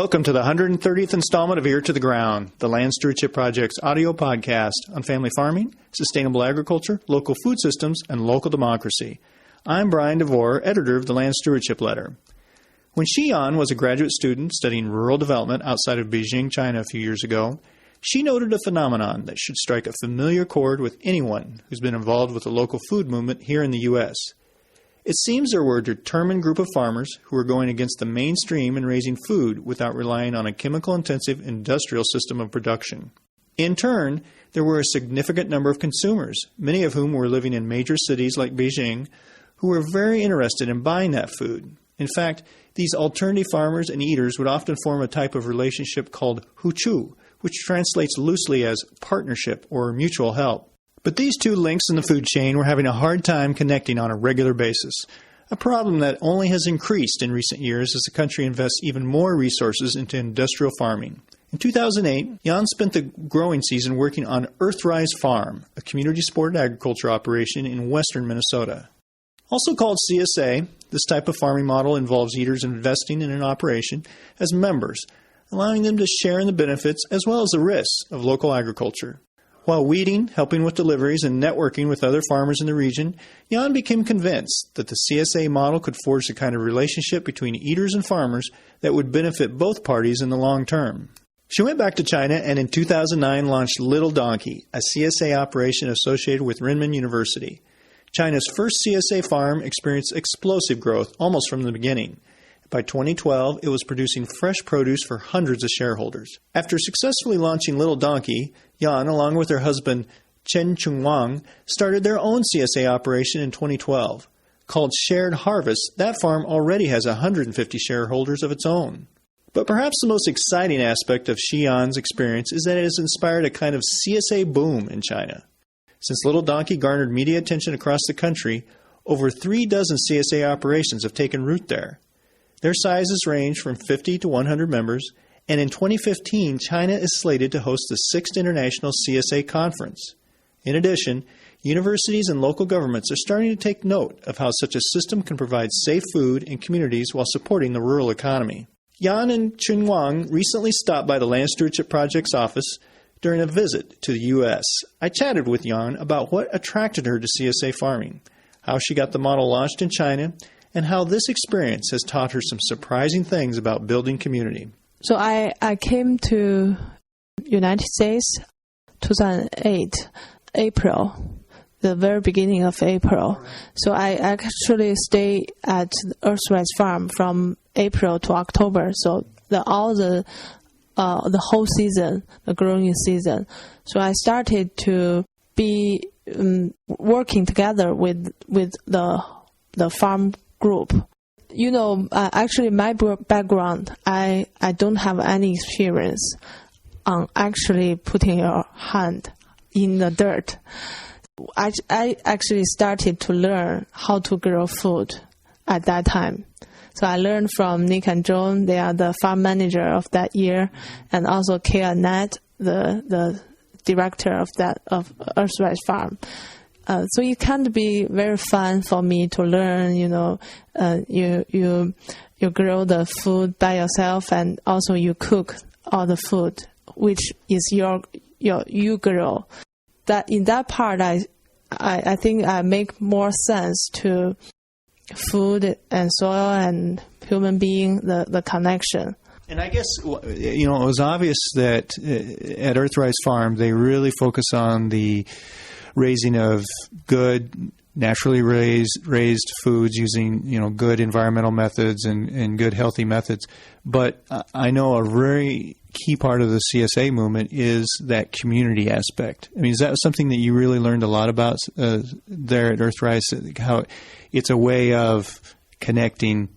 Welcome to the 130th installment of Ear to the Ground, the Land Stewardship Project's audio podcast on family farming, sustainable agriculture, local food systems, and local democracy. I'm Brian DeVore, editor of the Land Stewardship Letter. When Shi Yan was a graduate student studying rural development outside of Beijing, China a few years ago, she noted a phenomenon that should strike a familiar chord with anyone who's been involved with the local food movement here in the U.S. It seems there were a determined group of farmers who were going against the mainstream in raising food without relying on a chemical-intensive industrial system of production. In turn, there were a significant number of consumers, many of whom were living in major cities like Beijing, who were very interested in buying that food. In fact, these alternative farmers and eaters would often form a type of relationship called huchu, which translates loosely as partnership or mutual help. But these two links in the food chain were having a hard time connecting on a regular basis, a problem that only has increased in recent years as the country invests even more resources into industrial farming. In 2008, Yan spent the growing season working on Earthrise Farm, a community-supported agriculture operation in western Minnesota. Also called CSA, this type of farming model involves eaters investing in an operation as members, allowing them to share in the benefits as well as the risks of local agriculture. While weeding, helping with deliveries, and networking with other farmers in the region, Yan became convinced that the CSA model could forge the kind of relationship between eaters and farmers that would benefit both parties in the long term. She went back to China and in 2009 launched Little Donkey, a CSA operation associated with Renmin University. China's first CSA farm experienced explosive growth almost from the beginning. By 2012, it was producing fresh produce for hundreds of shareholders. After successfully launching Little Donkey, Yan, along with her husband Chen Chungwang, started their own CSA operation in 2012. Called Shared Harvest, that farm already has 150 shareholders of its own. But perhaps the most exciting aspect of Shi Yan's experience is that it has inspired a kind of CSA boom in China. Since Little Donkey garnered media attention across the country, over 36 CSA operations have taken root there. Their sizes range from 50 to 100 members, and in 2015, China is slated to host the 6th International CSA Conference. In addition, universities and local governments are starting to take note of how such a system can provide safe food in communities while supporting the rural economy. Yan and Chunwang recently stopped by the Land Stewardship Project's office during a visit to the U.S. I chatted with Yan about what attracted her to CSA farming, how she got the model launched in China, and how this experience has taught her some surprising things about building community. So I came to United States 2008, April, the very beginning of April. So I actually stayed at Earthrise Farm from April to October. So the whole season, the growing season. So I started to be working together with the farm group. You know, actually my background, I don't have any experience on actually putting your hand in the dirt. I actually started to learn how to grow food at that time. So I learned from Nick and Joan, they are the farm manager of that year, and also Kay and Nat, the director of Earthrise Farm. So it can be very fun for me to learn, you know, you grow the food by yourself and also you cook all the food, which is you grow. That in that part, I think I make more sense to food and soil and human being, the connection. And I guess, you know, it was obvious that at Earthrise Farm, they really focus on the raising of good, naturally raised foods using, you know, good environmental methods and good healthy methods. But I know a very key part of the CSA movement is that community aspect. I mean, is that something that you really learned a lot about there at Earthrise? How it's a way of connecting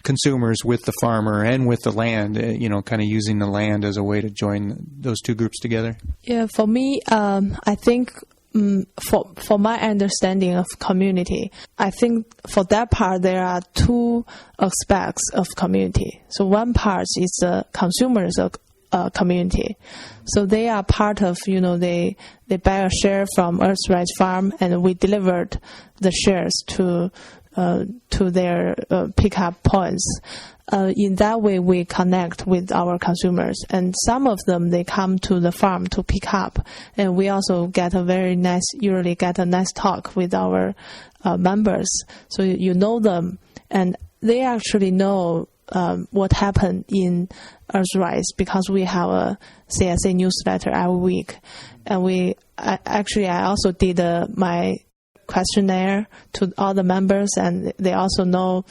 consumers with the farmer and with the land, you know, kind of using the land as a way to join those two groups together? Yeah, for me, I think for my understanding of community, I think for that part there are two aspects of community. So one part is the consumers of community. So they are part of, you know, they buy a share from Earthrise Farm and we delivered the shares to their pickup points. in that way we connect with our consumers, and some of them they come to the farm to pick up, and we also usually get a nice talk with our members. So you know them, and they actually know what happened in Earthrise because we have a CSA newsletter every week, and I also did my questionnaire to all the members, and they also know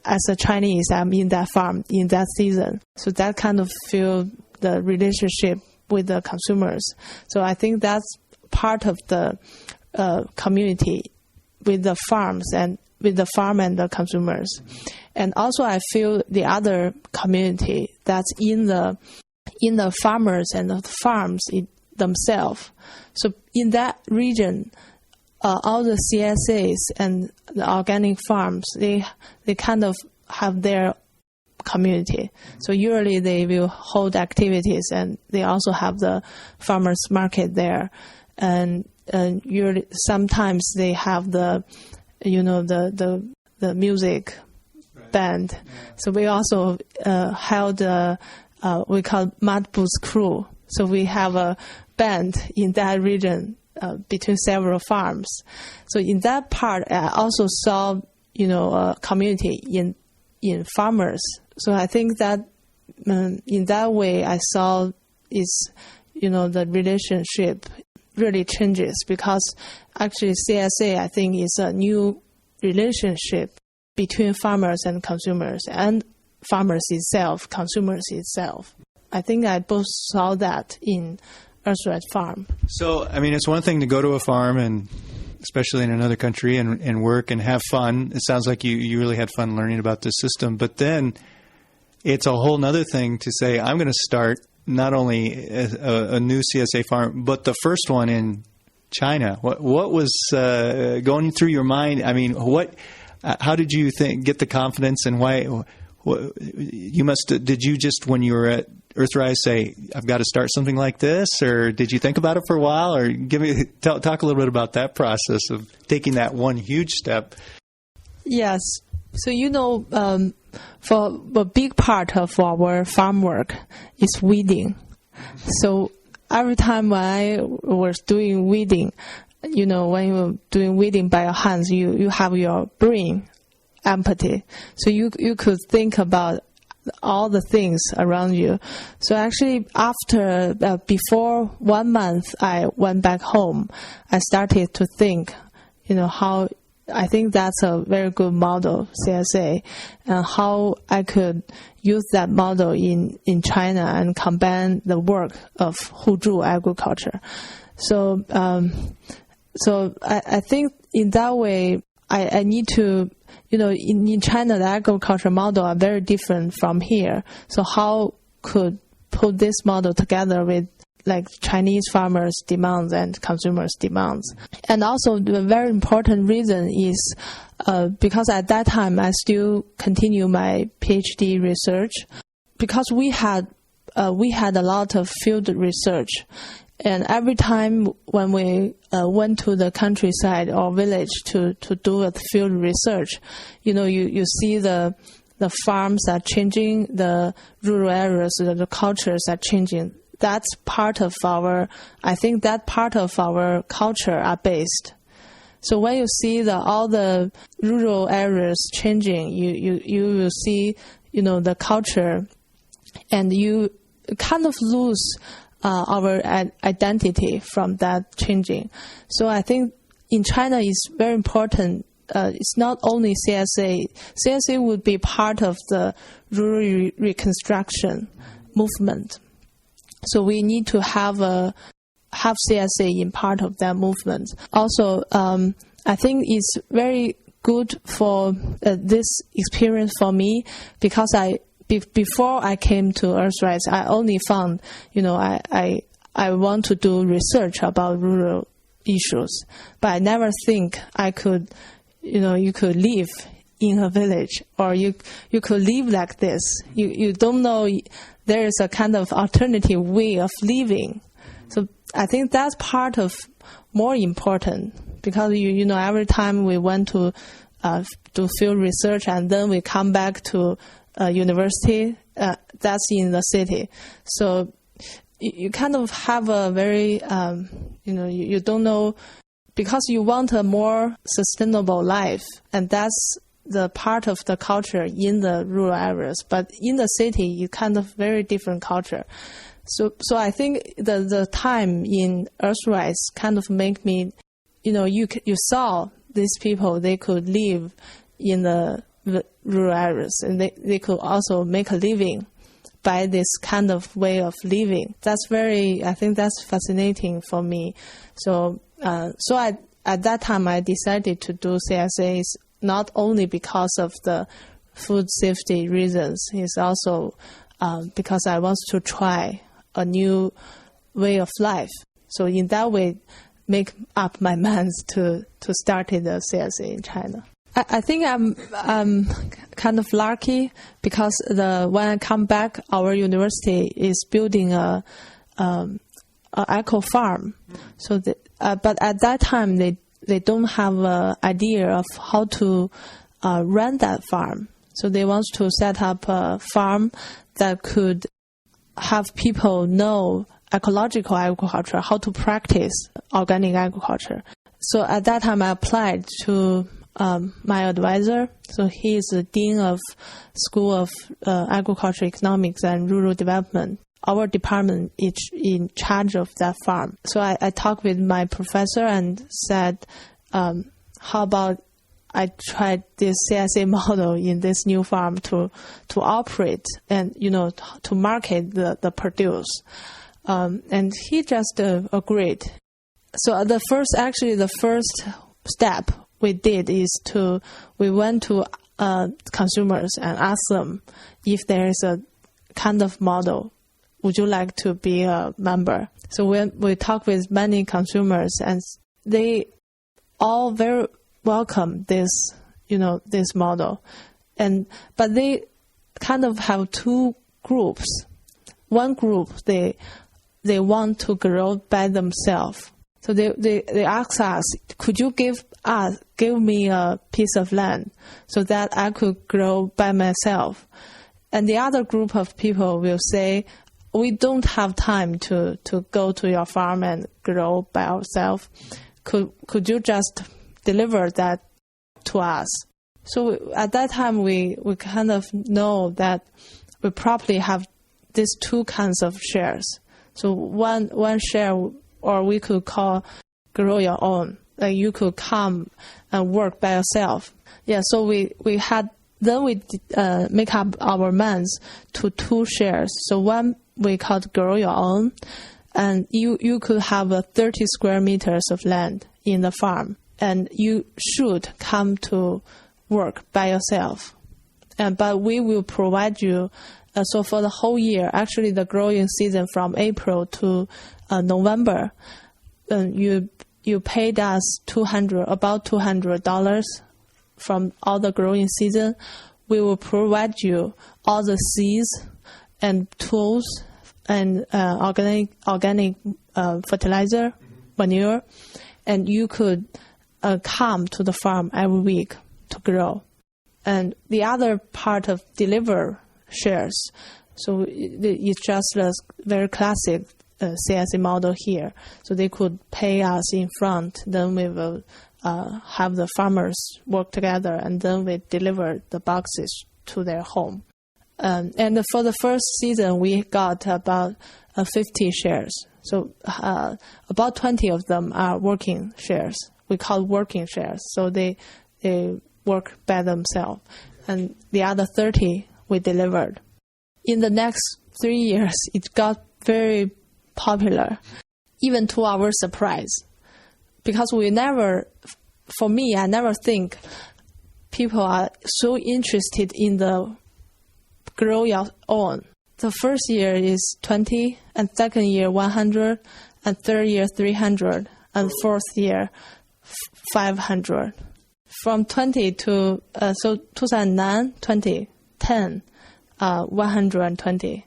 as a Chinese I'm in that farm in that season. So that kind of feel the relationship with the consumers. So I think that's part of the community with the farms and with the farm and the consumers. And also I feel the other community that's in the farmers and the farms themselves. So in that region, all the CSAs and the organic farms, they kind of have their community. So usually they will hold activities, and they also have the farmers market there. And usually sometimes they have the music band. So we also held we call Mud Boots Crew. So we have a band in that region between several farms. So in that part, I also saw a community in farmers. So I think that in that way I saw the relationship really changes, because actually CSA I think is a new relationship between farmers and consumers, and farmers itself, consumers itself. I think I both saw that in Earthrise Farm. So, I mean, it's one thing to go to a farm, and especially in another country, and work and have fun. It sounds like you really had fun learning about this system. But then it's a whole other thing to say, I'm going to start not only a new CSA farm, but the first one in China. What was going through your mind? I mean, how did you get the confidence, and why? Did you just, when you were at Earthrise, say, I've got to start something like this, or did you think about it for a while? Or talk a little bit about that process of taking that one huge step. Yes. So, for a big part of our farm work is weeding. So every time when I was doing weeding, when you're doing weeding by your hands, you have your brain empty. So you could think about all the things around you. So actually before 1 month I went back home, I started to think, how I think that's a very good model, CSA, and how I could use that model in China and combine the work of Huzhu agriculture. So I think in that way I need to, in China, the agriculture model are very different from here. So how could put this model together with like Chinese farmers' demands and consumers' demands? And also the very important reason is because at that time I still continue my PhD research, because we had a lot of field research. And every time when we went to the countryside or village to do a field research, you see the farms are changing, the rural areas, the cultures are changing. That's part of I think that part of our culture are based. So when you see all the rural areas changing, you will see, the culture, and you kind of lose our identity from that changing. So I think in China it's very important. It's not only CSA. CSA would be part of the rural reconstruction movement. So we need to have CSA in part of that movement. Also, I think it's very good for this experience for me, because before I came to Earthrise, I only found, I want to do research about rural issues, but I never think I could, you could live in a village, or you could live like this. You don't know there is a kind of alternative way of living. So I think that's part of more important, because every time we went to do field research and then we come back to university that's in the city. So you kind of have a very, you don't know, because you want a more sustainable life, and that's the part of the culture in the rural areas. But in the city, you kind of very different culture. So I think the time in Earthrise kind of make me, you saw these people, they could live in the rural areas, and they could also make a living by this kind of way of living. I think that's fascinating for me. So at that time, I decided to do CSAs not only because of the food safety reasons, it's also because I want to try a new way of life. So in that way, make up my mind to start the CSA in China. I think I'm kind of lucky because when I come back, our university is building a eco farm. So but at that time they don't have an idea of how to run that farm. So they want to set up a farm that could have people know ecological agriculture, how to practice organic agriculture. So at that time, I applied to my advisor. So he is the Dean of School of Agriculture, Economics and Rural Development. Our department is in charge of that farm. So I talked with my professor and said, how about I tried this CSA model in this new farm to operate and, to market the produce. And he just agreed. So the first step we did is we went to consumers and asked them if there is a kind of model. Would you like to be a member? So we talked with many consumers, and they all very welcome this model. But they kind of have two groups. One group, they want to grow by themselves. So they ask us, could you give me a piece of land so that I could grow by myself? And the other group of people will say, we don't have time to go to your farm and grow by ourselves. Could you just deliver that to us? So at that time, we kind of know that we probably have these two kinds of shares. So one share, or we could call grow your own. Like you could come and work by yourself. Yeah. So we make up our minds to two shares. So one we called grow your own, and you could have 30 square meters of land in the farm, and you should come to work by yourself. But we will provide you. So for the whole year, actually the growing season from April to November, you paid us about $200 from all the growing season. We will provide you all the seeds and tools and organic fertilizer, manure, and you could come to the farm every week to grow. And the other part of deliver shares, so it's just a very classic CSA model here. So they could pay us in front, then we will have the farmers work together, and then we deliver the boxes to their home. And for the first season, we got about 50 shares. So about 20 of them are working shares. We call working shares. So they work by themselves. And the other 30 we delivered. In the next 3 years, it got very popular, even to our surprise. Because I never think people are so interested in the grow your own. The first year is 20, and second year 100, and third year 300, and fourth year 500. From 20 to 2009, 2010, 120,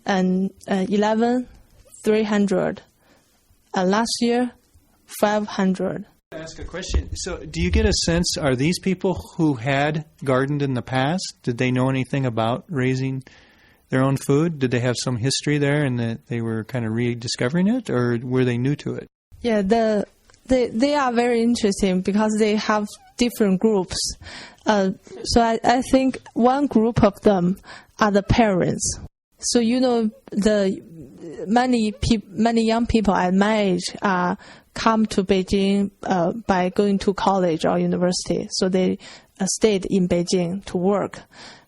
and 11, 300, and last year 500. Ask a question. So, do you get a sense, are these people who had gardened in the past, did they know anything about raising their own food? Did they have some history there and that they were kind of rediscovering it, or were they new to it? Yeah, they are very interesting because they have different groups. So I think one group of them are the parents. So the many young people at my age come to Beijing by going to college or university. So they stayed in Beijing to work,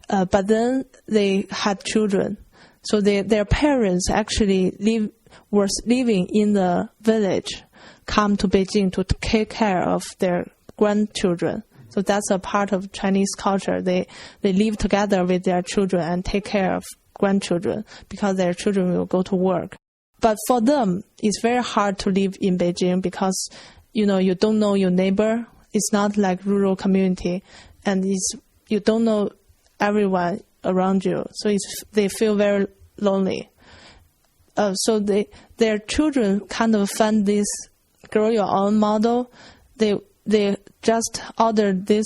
but then they had children. So their parents actually were living in the village, come to Beijing to take care of their grandchildren. So that's a part of Chinese culture. They live together with their children and take care of grandchildren because their children will go to work. But for them, it's very hard to live in Beijing because, you don't know your neighbor. It's not like rural community, and you don't know everyone around you. So they feel very lonely. So their children kind of found this grow your own model. They just ordered this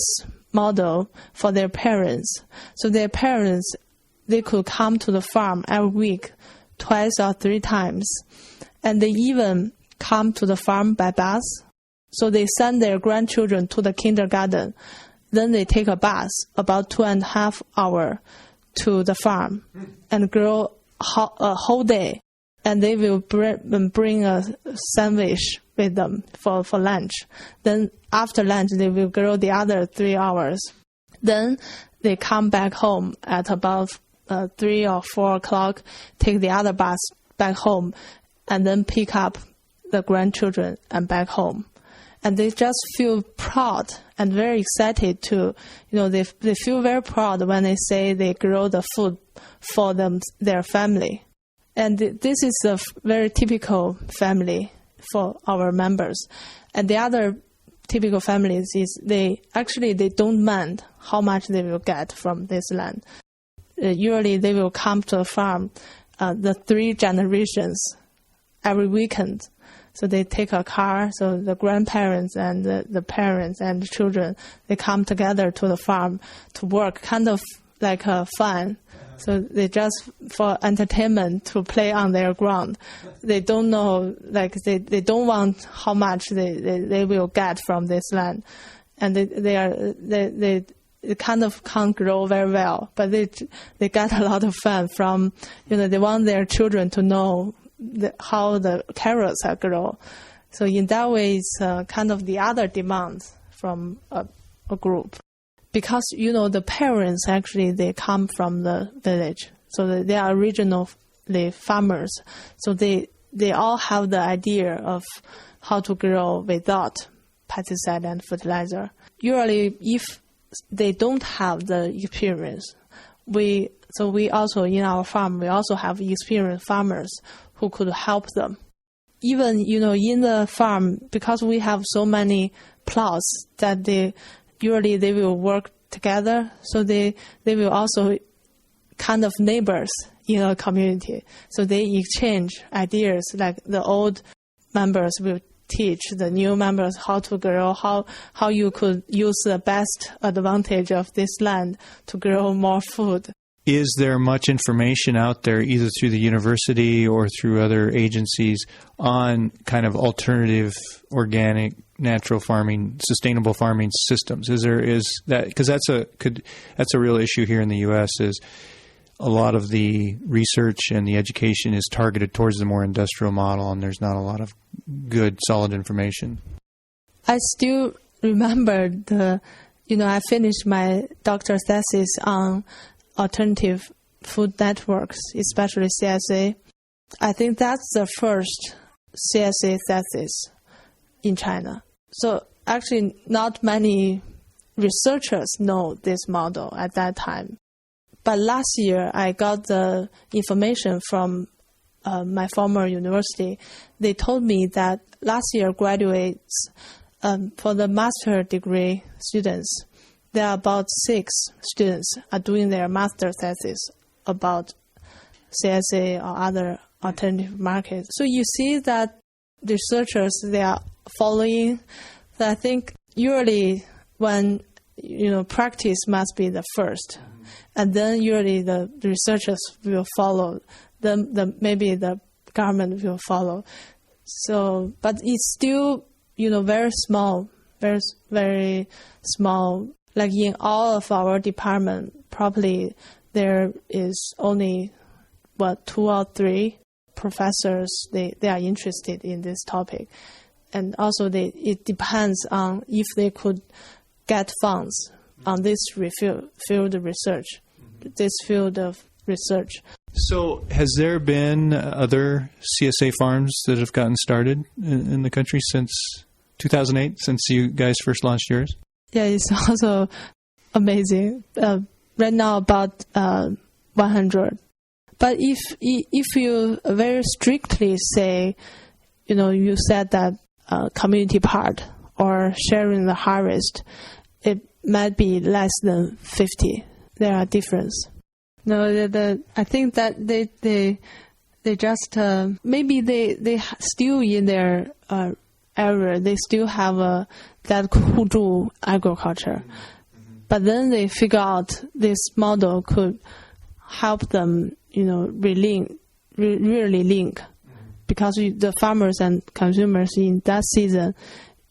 model for their parents. So their parents, they could come to the farm every week, twice or three times. And they even come to the farm by bus. So they send their grandchildren to the kindergarten. Then they take a bus about 2.5 hours to the farm and grow a whole day. And they will bring a sandwich with them for lunch. Then after lunch, they will grow the other 3 hours. Then they come back home at about 3 or 4 o'clock, take the other bus back home, and then pick up the grandchildren and back home. And they just feel proud and very excited to, they feel very proud when they say they grow the food for their family. And this is a very typical family for our members. And the other typical families is they don't mind how much they will get from this land. Usually they will come to the farm the 3 generations every weekend. So they take a car, so the grandparents and the parents and the children, they come together to the farm to work, kind of like fun. So they just for entertainment to play on their ground. They don't know, they don't want how much they will get from this land, and they kind of can't grow very well, but they get a lot of fun from, they want their children to know how the carrots are grown. So in that way, it's kind of the other demands from a group. Because, the parents actually, they come from the village. So they are originally farmers. So they all have the idea of how to grow without pesticide and fertilizer. Usually, if they don't have the experience, we also, in our farm, we also have experienced farmers who could help them. Even, in the farm, because we have so many plots that usually they will work together, so they will also kind of neighbors in a community. So they exchange ideas, like the old members will teach the new members how to grow, how you could use the best advantage of this land to grow more food. Is there much information out there, either through the university or through other agencies, on kind of alternative, organic, natural farming, sustainable farming systems? Because that's a real issue here in the U.S. Is a lot of the research and the education is targeted towards the more industrial model, and there's not a lot of good, solid information. I still remember I finished my doctoral thesis on alternative food networks, especially CSA. I think that's the first CSA thesis in China. So actually not many researchers know this model at that time. But last year I got the information from my former university. They told me that last year graduates, for the master degree students, there are about 6 students are doing their master thesis about CSA or other alternative markets. So you see that researchers, they are following I think usually when, practice must be the first, and then usually the researchers will follow, then maybe the government will follow. So, but it's still, very small, very, very small. Like in all of our department, probably there is only, 2 or 3 professors, they are interested in this topic. And also it depends on if they could get funds on this field of research, this field of research. So has there been other CSA farms that have gotten started in the country since 2008, since you guys first launched yours? Yeah, it's also amazing. Right now about 100. But if you very strictly say, you said that community part or sharing the harvest, it might be less than 50. There are differences. No, I think that they just maybe they still in their area they still have that 互助 agriculture, but then they figure out this model could help them, really link, because the farmers and consumers in that season,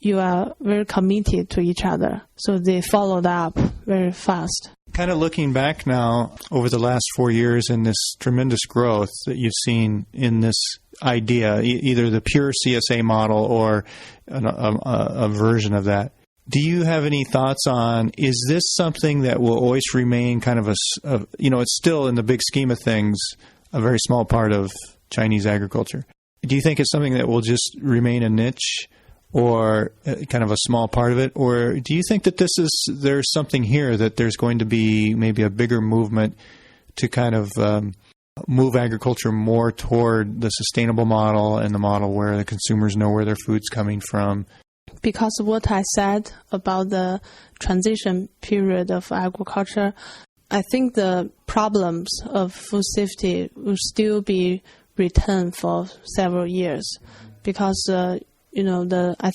you are very committed to each other, so they followed up very fast. Kind of looking back now over the last 4 years and this tremendous growth that you've seen in this idea, either the pure CSA model or a version of that, do you have any thoughts on, is this something that will always remain kind of it's still in the big scheme of things, a very small part of Chinese agriculture. Do you think it's something that will just remain a niche or kind of a small part of it? Or do you think that there's something here that there's going to be maybe a bigger movement to kind of move agriculture more toward the sustainable model and the model where the consumers know where their food's coming from? Because of what I said about the transition period of agriculture, I think the problems of food safety will still be retained for several years, because I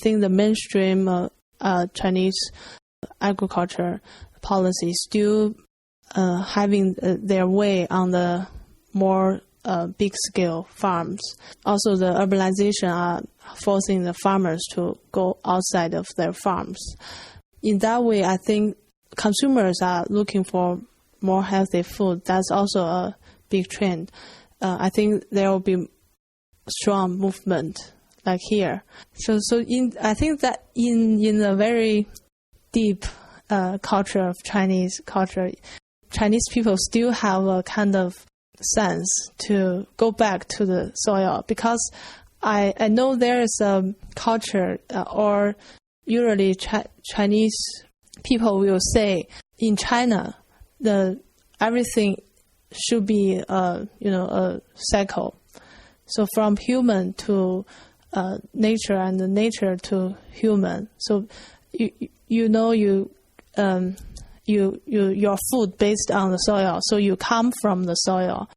think the mainstream Chinese agriculture policy is still having their way on the more big-scale farms. Also, the urbanization are forcing the farmers to go outside of their farms. In that way, I think consumers are looking for more healthy food. That's also a big trend. I think there will be strong movement like here. I think that in a very deep culture of Chinese culture, Chinese people still have a kind of sense to go back to the soil, because I know there is a culture or usually Chinese people will say in China everything should be a cycle. So from human to nature and nature to human. So your food based on the soil. So you come from the soil.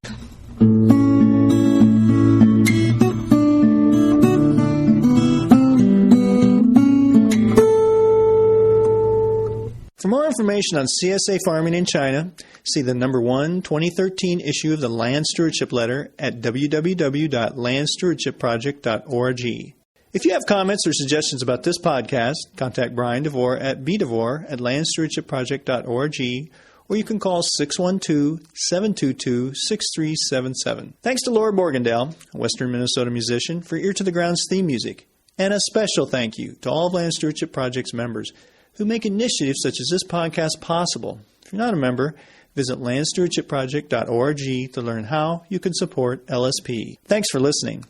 For more information on CSA farming in China, see the #1 2013 issue of the Land Stewardship Letter at www.landstewardshipproject.org. If you have comments or suggestions about this podcast, contact Brian DeVore at bdevore@landstewardshipproject.org, or you can call 612-722-6377. Thanks to Laura Borgendale, a Western Minnesota musician, for Ear to the Ground's theme music. And a special thank you to all of Land Stewardship Project's members who make initiatives such as this podcast possible. If you're not a member, visit landstewardshipproject.org to learn how you can support LSP. Thanks for listening.